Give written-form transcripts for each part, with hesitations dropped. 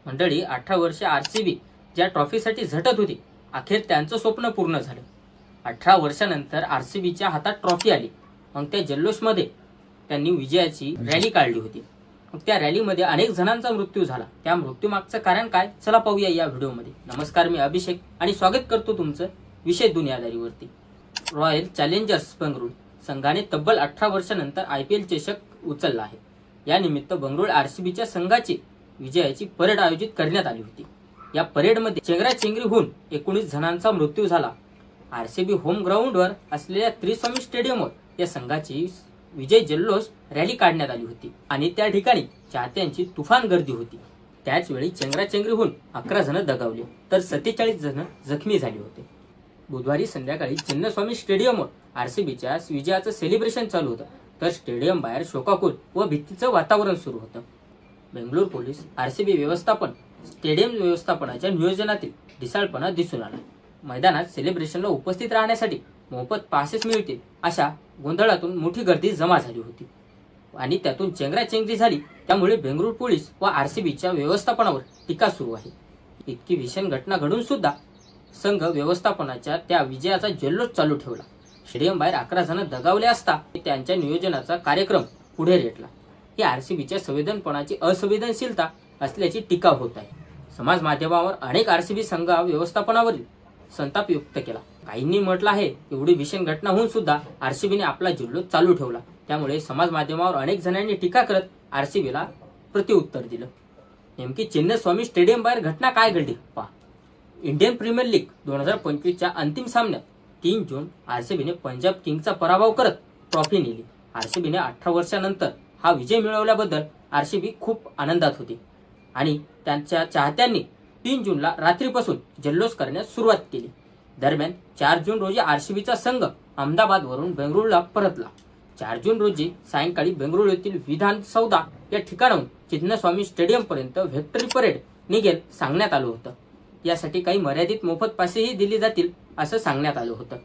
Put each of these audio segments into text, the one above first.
मंडळी 18 वर्षे आरसीबी ज्या ट्रॉफीसाठी झटत होती, अखेर त्यांचं स्वप्न पूर्ण झालं। 18 वर्षानंतर आरसीबीच्या हातात ट्रॉफी आली। मग त्या जल्लोषमध्ये त्यांनी विजयाची रॅली काढली होती। मग त्या रॅलीमध्ये अनेक जणांचा मृत्यू झाला। त्या मृत्यूमागचं कारण काय, चला पाहूया या व्हिडिओमध्ये। नमस्कार, मी अभिषेक आणि स्वागत करतो तुमचं विशेष दुनियादारीवरती। रॉयल चॅलेंजर्स बंगळुरू संघाने तब्बल 18 वर्षानंतर आयपीएल चषक उचलला आहे। या निमित्त बंगळुरू आरसीबीच्या संघाची विजयाची परेड आयोजित करण्यात आली होती। या परेडमध्ये चेंगराचेंगरी होऊन 19 जणांचा मृत्यू झाला। आरसीबी होम ग्राउंडवर असलेल्या त्रिस्वामी स्टेडियमवर या संघाची विजय जल्लोष रॅली काढण्यात आली होती आणि त्या ठिकाणी चाहत्यांची तुफान गर्दी होती। त्याच वेळी चेंगराचेंगरी होऊन 11 जण दगावले तर 47 जण जखमी झाले होते। बुधवारी संध्याकाळी चिन्नस्वामी स्टेडियमवर आरसीबीच्या विजयाचं सेलिब्रेशन चालू होतं, तर स्टेडियम बाहेर शोकाकुल व भीतीचं वातावरण सुरू होतं। बेंगळुरू पोलीस, आरसीबी व्यवस्थापन, स्टेडियम व्यवस्थापनाच्या नियोजनातील ढिसाळपणा दिसून आला। मैदानात सेलिब्रेशनला उपस्थित राहण्यासाठी मोफत पासेस मिळतील अशा गोंधळातून मोठी गर्दी जमा झाली होती आणि त्यातून चेंगराचेंगरी झाली। त्यामुळे बेंगळुरू पोलीस व आरसीबीच्या व्यवस्थापनावर टीका सुरू आहे। इतकी भीषण घटना घडून सुद्धा संघ व्यवस्थापनाच्या त्या विजयाचा जल्लोष चालू ठेवला। स्टेडियम बाहेर 11 जण दगावले असता त्यांच्या नियोजनाचा कार्यक्रम पुढे रेटला। ही आरसीबीच्या संवेदनपणाची असंवेदनशीलता असल्याची टीका होत आहे। समाज माध्यमावर अनेक आरसीबी संघ व्यवस्थापनावरील संताप व्यक्त केला। काहींनी म्हटलं आहे, एवढी भीषण घटना होऊन सुद्धा आरसीबीने आपला जल्लोष चालू ठेवला। त्यामुळे समाज माध्यमावर अनेक जणांनी टीका करत आरसीबीला प्रत्युत्तर दिलं। नेमकी चिन्नस्वामी स्टेडियम बाहेर घटना काय घडली पहा। इंडियन प्रीमियर लीग 2025च्या अंतिम सामन्यात 3 जून आरसीबीने पंजाब किंग्सचा पराभव करत ट्रॉफी नेली। आरसीबीने 18 वर्षानंतर हा विजय मिळवल्याबद्दल आरसीबी खूप आनंदात होती आणि त्यांच्या चाहत्यांनी 3 जूनला रात्रीपासून जल्लोष करण्यास सुरुवात केली। दरम्यान 4 जून रोजी आरसीबीचा संघ अहमदाबादवरून बेंगळुरूला परतला। 4 जून रोजी सायंकाळी बेंगळुरू येथील विधान सौदा या ठिकाणाहून चिन्नस्वामी स्टेडियम पर्यंत व्हिक्टरी परेड निघेल सांगण्यात आलं होतं। यासाठी काही मर्यादित मोफत पासेही दिली जातील असं सांगण्यात आलं होतं।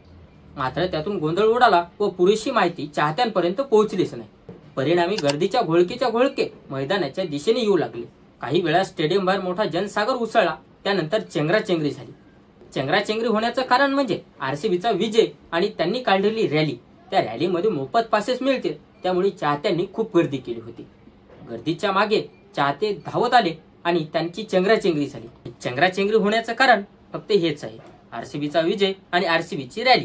मात्र त्यातून गोंधळ उडाला व पुरेशी माहिती चाहत्यांपर्यंत पोहोचलीच नाही। परिणामी गर्दीच्या घोळके मैदानाच्या दिशेने येऊ लागले। काही वेळा स्टेडियम बाहेर मोठा जनसागर उसळला। त्यानंतर चेंगराचेंगरी झाली। चेंगराचेंगरी होण्याचं कारण म्हणजे आरसीबीचा विजय आणि त्यांनी काढलेली रॅली। त्या रॅलीमध्ये मोफत पासेस मिळतील, त्यामुळे चाहत्यांनी खूप गर्दी केली होती। गर्दीच्या मागे चाहते धावत आले आणि त्यांची चेंगराचेंगरी झाली। चेंगराचेंगरी होण्याचं कारण फक्त हेच आहे, आरसीबीचा विजय आणि आरसीबीची रॅली।